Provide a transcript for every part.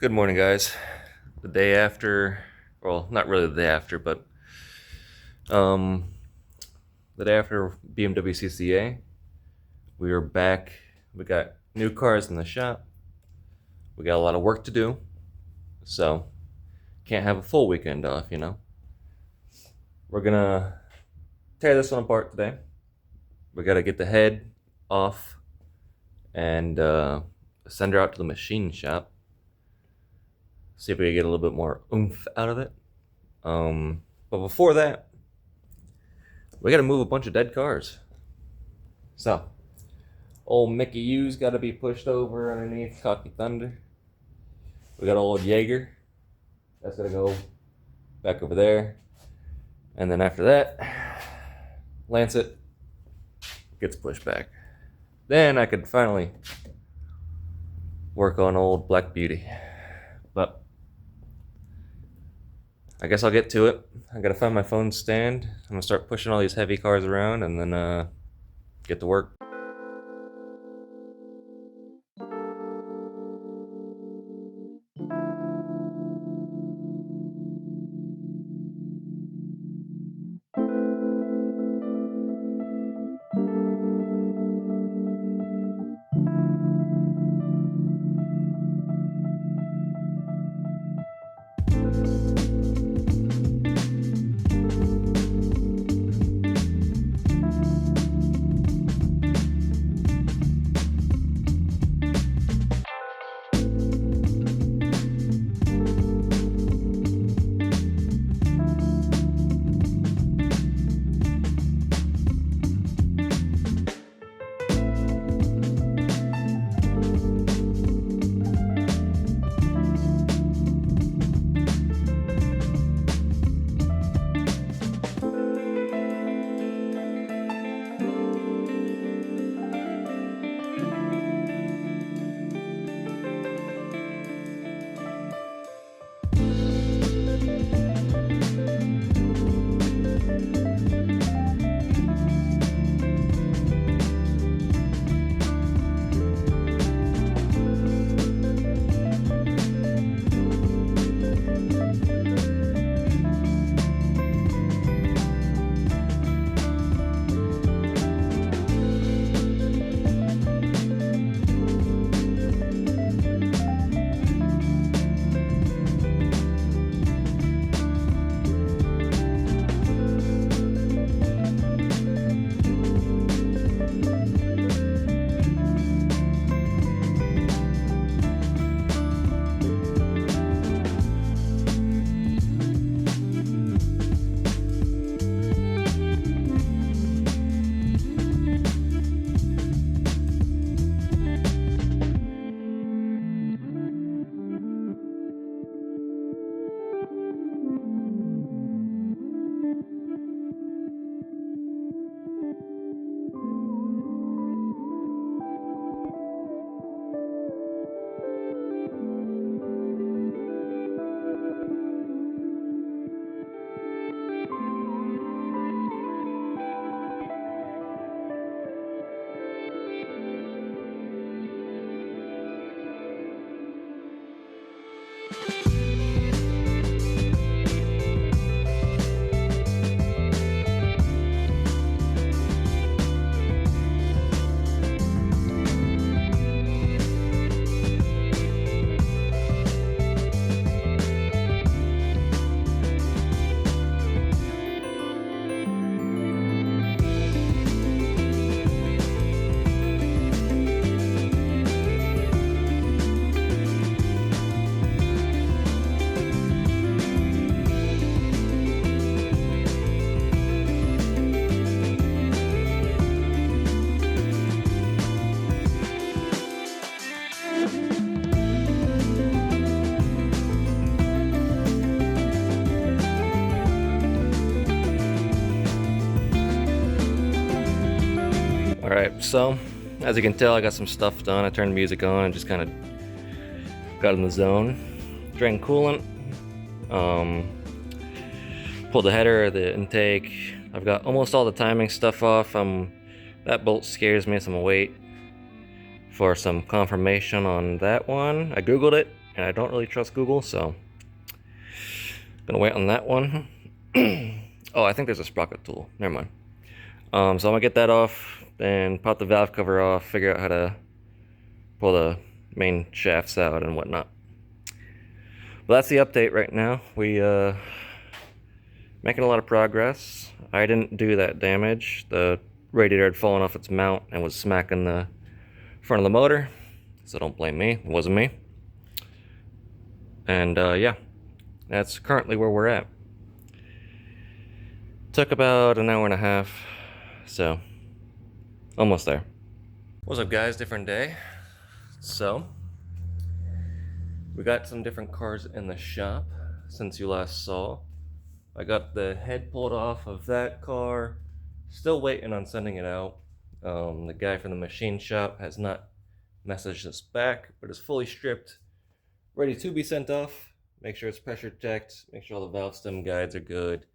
Good morning, guys. The day after, well, not really the day after, but um, the day after BMW CCA, we were back. We got new cars in the shop. We got a lot of work to do, so can't have a full weekend off, you know. We're gonna tear this one apart today. We gotta get the head off and send her out to the machine shop. See if we can get a little bit more oomph out of it. But before that, we gotta move a bunch of dead cars. So, old Mickey U's gotta be pushed over underneath Cocky Thunder. We got old Jaeger. That's gonna go back over there. And then after that, Lancet gets pushed back. Then I could finally work on old Black Beauty. But I guess I'll get to it. I gotta find my phone stand. I'm gonna start pushing all these heavy cars around and then get to work. Alright, so as you can tell, I got some stuff done. I turned music on and just kind of got in the zone. Drank coolant. Pulled the header, the intake. I've got almost all the timing stuff off. That bolt scares me, so I'm gonna wait for some confirmation on that one. I googled it, and I don't really trust Google, so gonna wait on that one. Oh, I think there's a sprocket tool. Never mind. So I'm gonna get that off, then pop the valve cover off, figure out how to pull the main shafts out and whatnot. Well, that's the update right now. We making a lot of progress. I didn't do that damage. The radiator had fallen off its mount and was smacking the front of the motor, so don't blame me. It wasn't me. And yeah, that's currently where we're at. Took about an hour and a half, so almost there. What's up, guys? Different day. So we got some different cars in the shop since you last saw. I got the head pulled off of that car. Still waiting on sending it out. The guy from the machine shop has not messaged us back, but is fully stripped, ready to be sent off. Make sure it's pressure checked, make sure all the valve stem guides are good,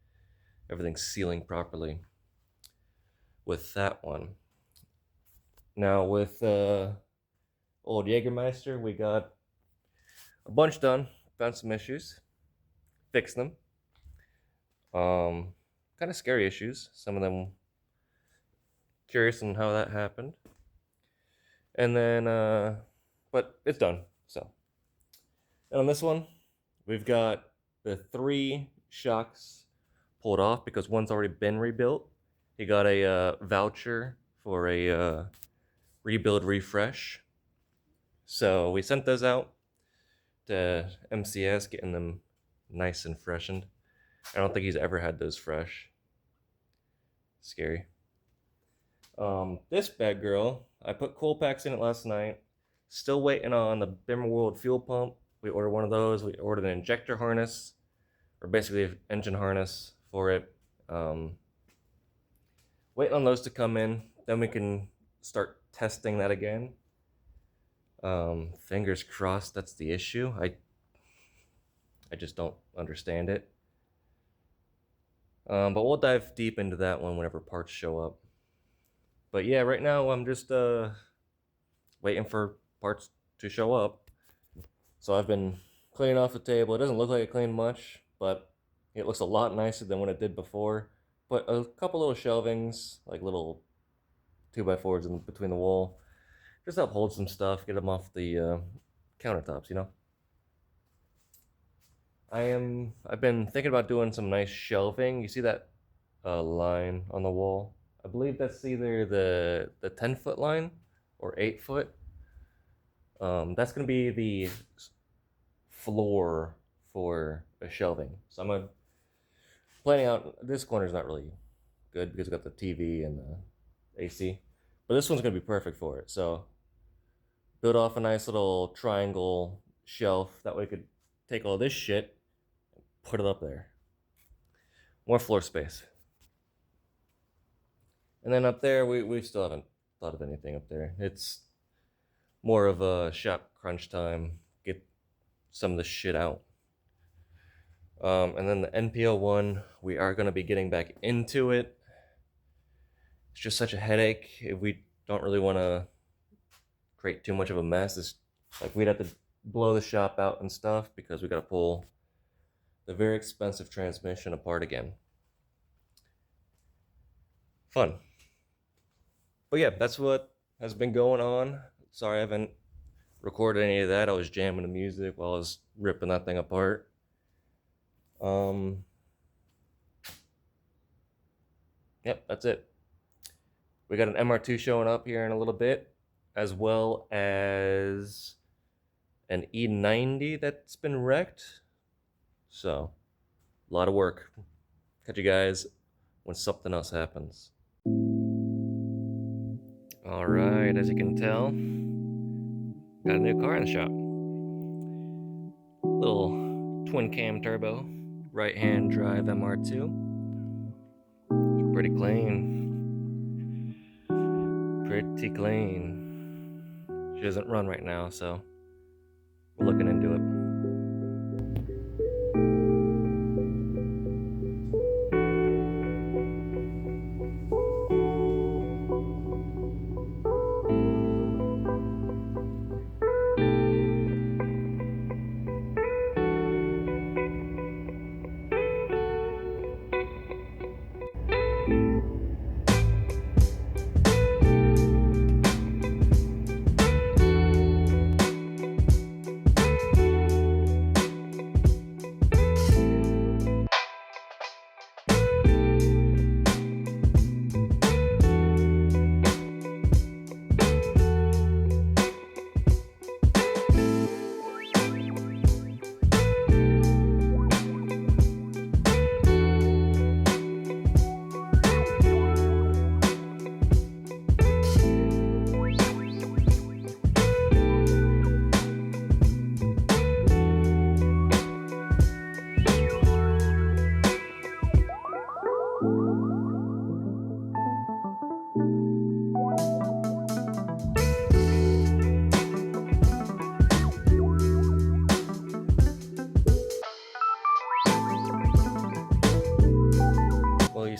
everything's sealing properly with that one. Now with old Jägermeister, we got a bunch done, found some issues, fixed them. Kind of scary issues, some of them curious on how that happened. And then, but it's done, so. And on this one, we've got the 3 shocks pulled off because one's already been rebuilt. He got a voucher for a rebuild refresh. So we sent those out to MCS, getting them nice and freshened. I don't think he's ever had those fresh. Scary. This bad girl, I put coil packs in it last night. Still waiting on the Bimmer World fuel pump. We ordered one of those. We ordered an injector harness, or basically an engine harness for it. Waiting on those to come in. Then we can start testing that again. Fingers crossed that's the issue. I just don't understand it. But we'll dive deep into that one whenever parts show up. But yeah, right now I'm just waiting for parts to show up. So I've been cleaning off the table. It doesn't look like it cleaned much, but it looks a lot nicer than what it did before. Put a couple little shelvings, like little 2x4s in between the wall. Just help hold some stuff, get them off the countertops, you know? I've been thinking about doing some nice shelving. You see that line on the wall? I believe that's either the 10-foot line or 8-foot. That's gonna be the floor for a shelving. So I'm planning out, this corner's not really good because we got the TV and the AC, but this one's gonna be perfect for it. So build off a nice little triangle shelf, that way we could take all this shit and put it up there. More floor space. And then up there, we still haven't thought of anything up there. It's more of a shop crunch time, get some of the shit out. And then the NPO one, we are going to be getting back into it. It's just such a headache. If we don't really want to create too much of a mess, it's like we'd have to blow the shop out and stuff because we got to pull the very expensive transmission apart again. Fun. But yeah, that's what has been going on. Sorry I haven't recorded any of that. I was jamming the music while I was ripping that thing apart. Yep, that's it. We got an MR2 showing up here in a little bit, as well as an E90 that's been wrecked. So, a lot of work. Catch you guys when something else happens. All right, as you can tell, got a new car in the shop. Little twin cam turbo, right hand drive MR2. Pretty clean. Pretty clean. She doesn't run right now, so we're looking into it.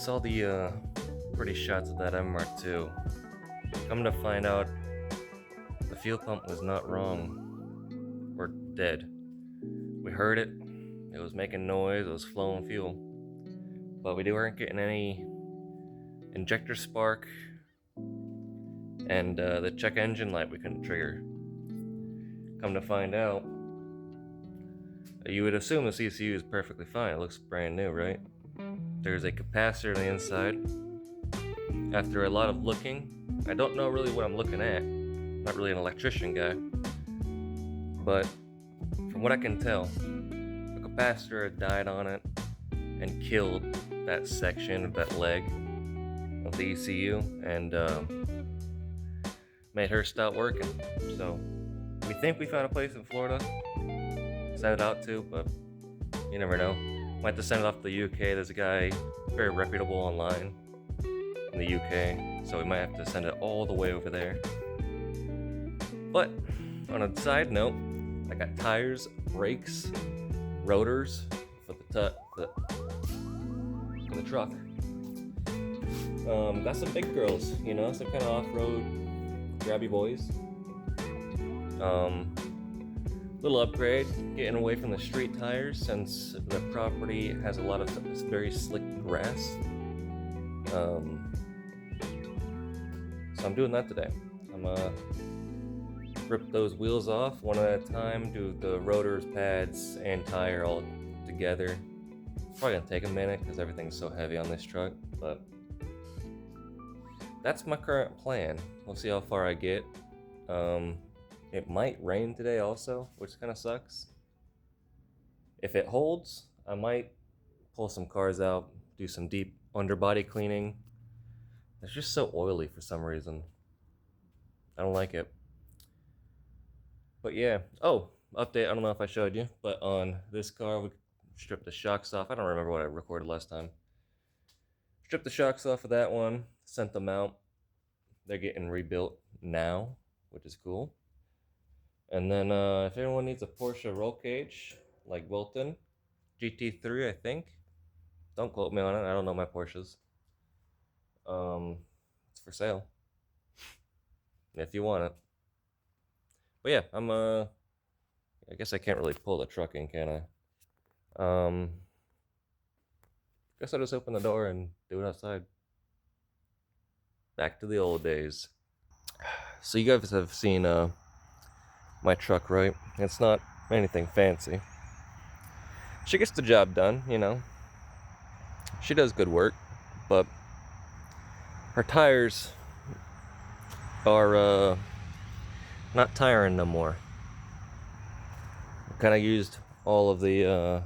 saw the pretty shots of that MR2. Come to find out, the fuel pump was not wrong, or dead. We heard it, it was making noise, it was flowing fuel, but we weren't getting any injector spark, and the check engine light we couldn't trigger. Come to find out, you would assume the CCU is perfectly fine, it looks brand new, right? There's a capacitor on the inside. After a lot of looking, I don't know really what I'm looking at, not really an electrician guy, but from what I can tell, the capacitor had died on it and killed that section of that leg of the ECU and made her stop working. So we think we found a place in Florida to send it out to, but you never know. Might have to send it off to the UK. There's a guy very reputable online in the UK, so we might have to send it all the way over there. But on a side note, I got tires, brakes, rotors for the truck. Got some big girls, you know, some kind of off-road grabby boys. Little upgrade, getting away from the street tires since the property has a lot of very slick grass. So I'm doing that today. I'm rip those wheels off one at a time, do the rotors, pads, and tire all together. It's probably gonna take a minute because everything's so heavy on this truck, but that's my current plan. We'll see how far I get. It might rain today also, which kind of sucks. If it holds, I might pull some cars out, do some deep underbody cleaning. It's just so oily for some reason. I don't like it. But yeah, oh, update, I don't know if I showed you, but on this car, we stripped the shocks off. I don't remember what I recorded last time. Stripped the shocks off of that one, sent them out. They're getting rebuilt now, which is cool. And then if anyone needs a Porsche roll cage, like Wilton, GT3, I think. Don't quote me on it, I don't know my Porsches. It's for sale. If you want it. But yeah, I guess I can't really pull the truck in, can I? Guess I'll just open the door and do it outside. Back to the old days. So you guys have seen my truck, right? It's not anything fancy. She gets the job done, you know. She does good work, but her tires are not tiring no more. Kind of used all of the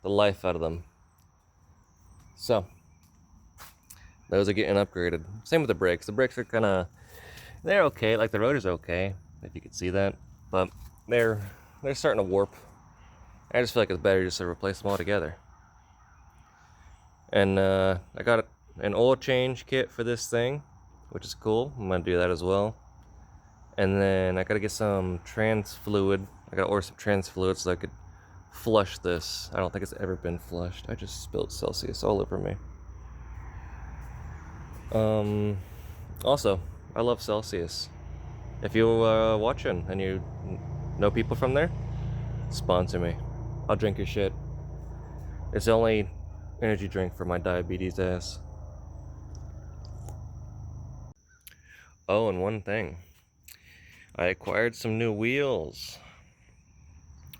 life out of them. So those are getting upgraded. Same with the brakes. The brakes are they're okay. Like the rotor's okay, if you can see that, but they're starting to warp. I just feel like it's better just to replace them all together. And I got an oil change kit for this thing, which is cool. I'm gonna do that as well. And then I gotta get some trans fluid. I gotta order some trans fluid so I could flush this. I don't think it's ever been flushed. I just spilled Celsius all over me. Also, I love Celsius. If you're watching and you know people from there, sponsor me. I'll drink your shit. It's the only energy drink for my diabetes ass. Oh, and one thing. I acquired some new wheels.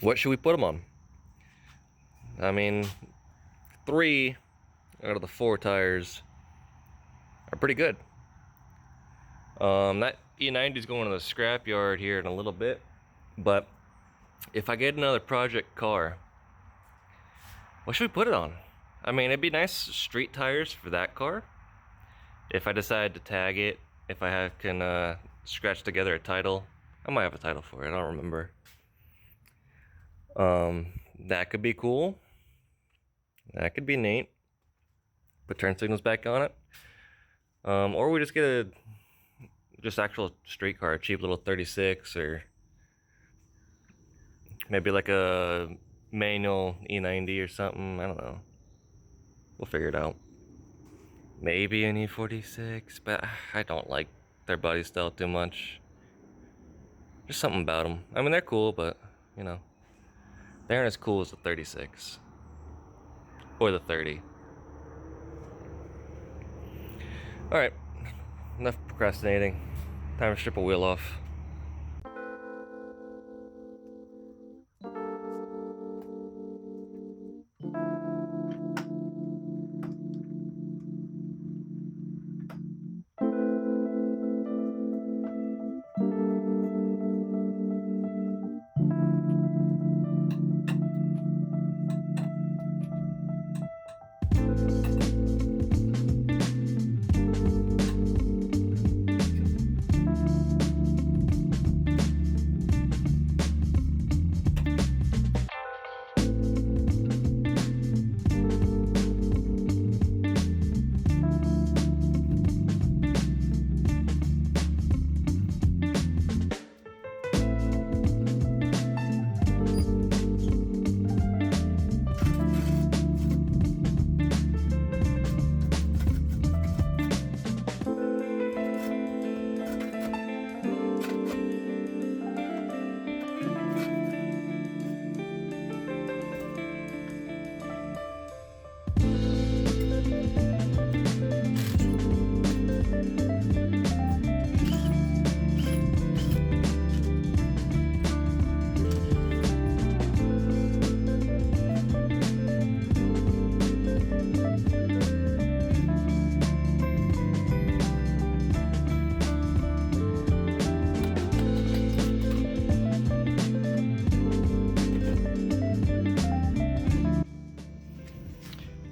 What should we put them on? I mean, 3 out of the 4 tires are pretty good. That E90 is going to the scrapyard here in a little bit, but if I get another project car, what should we put it on? I mean, it'd be nice street tires for that car. If I decide to tag it, if I can scratch together a title, I might have a title for it, I don't remember. That could be cool. That could be neat. Put turn signals back on it. Or we just get a actual street car, a cheap little 36, or maybe like a manual E90 or something. I don't know. We'll figure it out. maybe an E46, but I don't like their body style too much. There's something about them. I mean, they're cool, but, you know, they aren't as cool as the 36 or the 30. Alright, enough procrastinating. Time to strip a wheel off.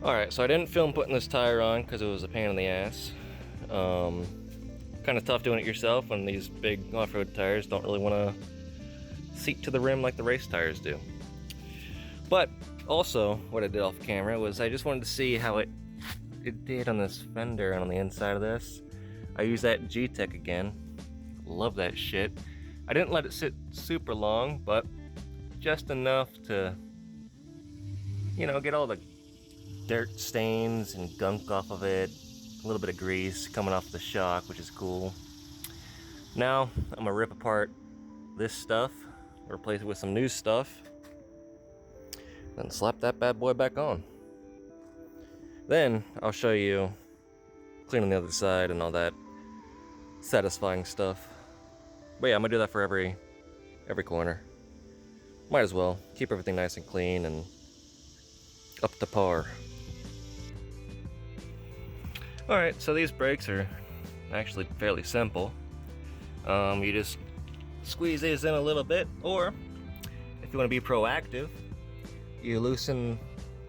Alright, so I didn't film putting this tire on because it was a pain in the ass. Kind of tough doing it yourself when these big off-road tires don't really want to seat to the rim like the race tires do. But also, what I did off camera was I just wanted to see how it did on this fender and on the inside of this. I used that G-Tech again. Love that shit. I didn't let it sit super long, but just enough to, you know, get all the dirt stains and gunk off of it, a little bit of grease coming off the shock, which is cool. Now I'm gonna rip apart this stuff, replace it with some new stuff, then slap that bad boy back on. Then I'll show you cleaning the other side and all that satisfying stuff. But yeah, I'm gonna do that for every corner. Might as well keep everything nice and clean and up to par. Alright, so these brakes are actually fairly simple. You just squeeze these in a little bit, or if you want to be proactive, you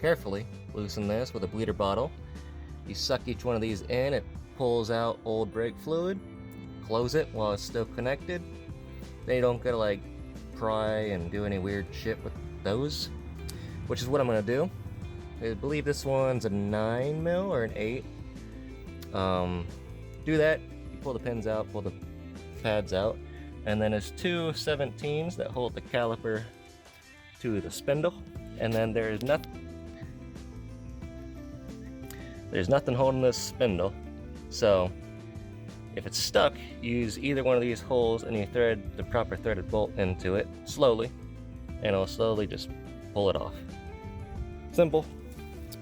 carefully loosen this with a bleeder bottle. You suck each one of these in, it pulls out old brake fluid, close it while it's still connected. Then you don't gotta like pry and do any weird shit with those, which is what I'm gonna do. I believe this one's a 9mm or an 8. Do that, you pull the pins out, pull the pads out, and then there's two 17s that hold the caliper to the spindle, and then there's nothing holding this spindle. So if it's stuck, use either one of these holes and you thread the proper threaded bolt into it slowly, and it'll slowly just pull it off. Simple.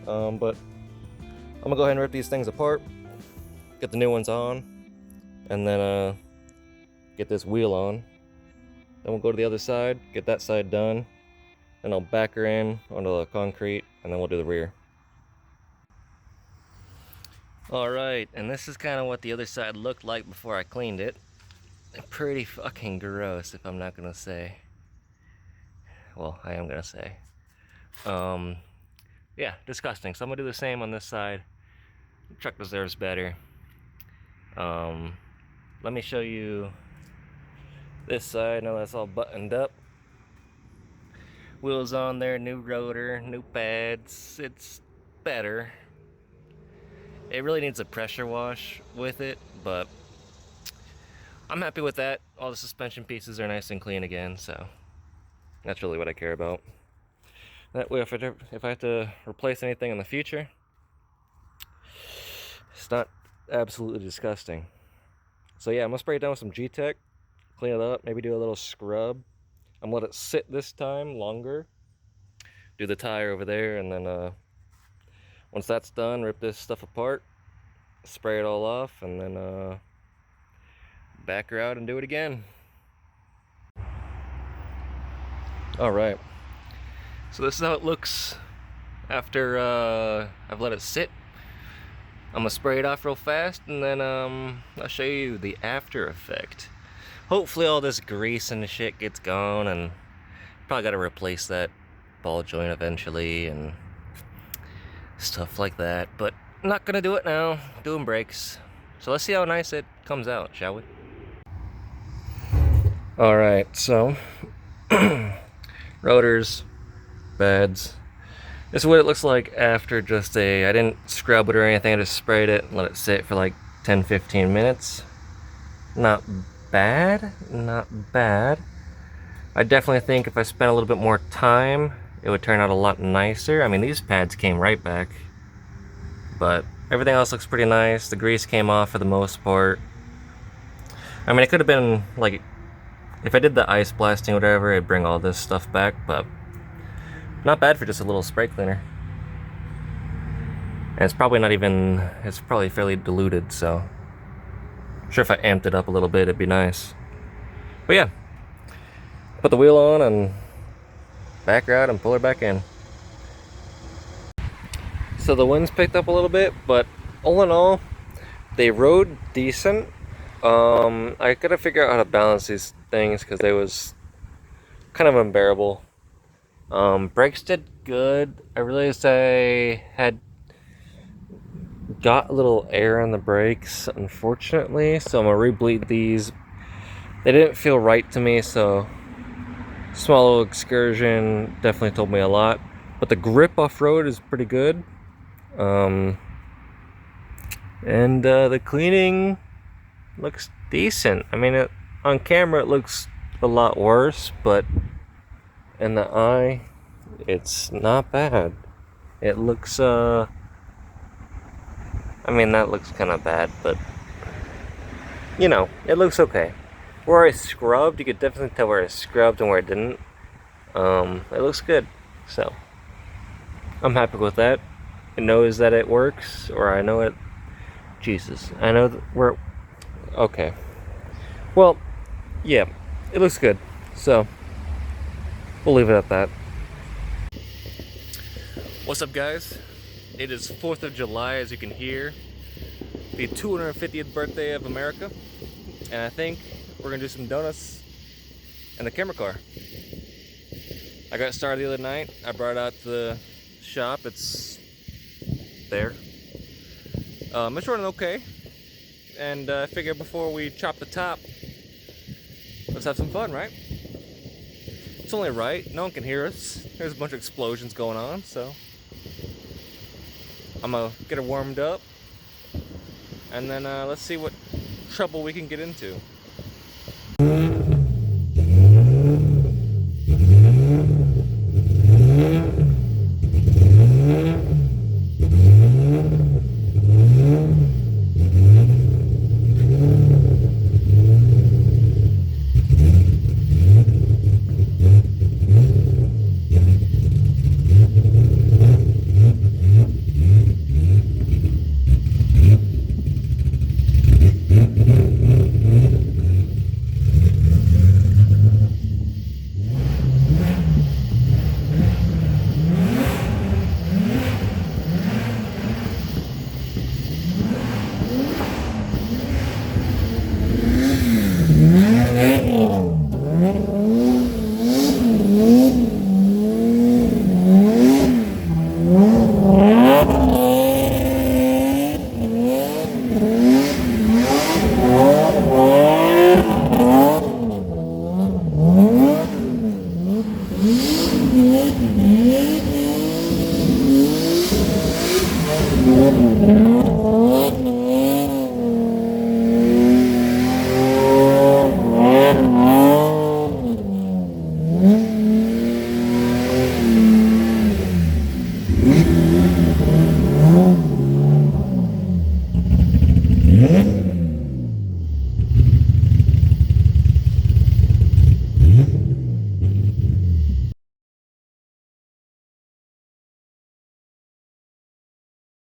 But I'm gonna go ahead and rip these things apart, get the new ones on, and then get this wheel on. Then we'll go to the other side, get that side done, and I'll back her in onto the concrete, and then we'll do the rear. Alright, and this is kind of what the other side looked like before I cleaned it. Pretty fucking gross, if I'm not gonna say. Well, I am gonna say. Yeah, disgusting. So I'm gonna do the same on this side. The truck deserves better. Let me show you this side. Now that's all buttoned up. Wheels on there, new rotor, new pads. It's better. It really needs a pressure wash with it, but I'm happy with that. All the suspension pieces are nice and clean again, so that's really what I care about. That way, if I have to replace anything in the future, It's not absolutely disgusting. So yeah, I'm gonna spray it down with some G-Tech, clean it up, maybe do a little scrub. I'm gonna let it sit this time longer. Do the tire over there, and then once that's done, rip this stuff apart, spray it all off, and then back her out and do it again. All right. So this is how it looks after I've let it sit. I'm gonna spray it off real fast, and then I'll show you the after effect. Hopefully all this grease and shit gets gone, and probably gotta replace that ball joint eventually and stuff like that, but I'm not gonna do it now. Doing brakes. So let's see how nice it comes out, shall we? Alright, so rotors, beds. This is what it looks like after just I didn't scrub it or anything, I just sprayed it and let it sit for like 10-15 minutes. Not bad, not bad. I definitely think if I spent a little bit more time, it would turn out a lot nicer. I mean, these pads came right back, but everything else looks pretty nice. The grease came off for the most part. I mean, it could have been like, if I did the ice blasting or whatever, it'd bring all this stuff back, but not bad for just a little spray cleaner. And it's probably not even, it's probably fairly diluted, so I'm sure if I amped it up a little bit, it'd be nice. But yeah, put the wheel on and back her out and pull her back in. So the wind's picked up a little bit, but all in all, they rode decent. I gotta figure out how to balance these things because they was kind of unbearable. Brakes did good. I realized I had got a little air on the brakes, unfortunately, so I'm gonna re-bleed these. They didn't feel right to me, so small little excursion definitely told me a lot. But the grip off-road is pretty good. And the cleaning looks decent. I mean, on camera it looks a lot worse, but in the eye, it's not bad. It looks, I mean, that looks kind of bad, but, you know, it looks okay. Where I scrubbed, you could definitely tell where I scrubbed and where I didn't. It looks good, so I'm happy with that. It knows that it works, or I know it. Jesus, I know that we're okay. Well, yeah, it looks good, so we'll leave it at that. What's up, guys? It is 4th of July, as you can hear, the 250th birthday of America, and I think we're gonna do some donuts in the camera car. I got started the other night. I brought it out to the shop. It's there. It's running okay, and I figured before we chop the top, let's have some fun, right? It's only right. No one can hear us. There's a bunch of explosions going on, so I'm gonna get it warmed up, and then let's see what trouble we can get into.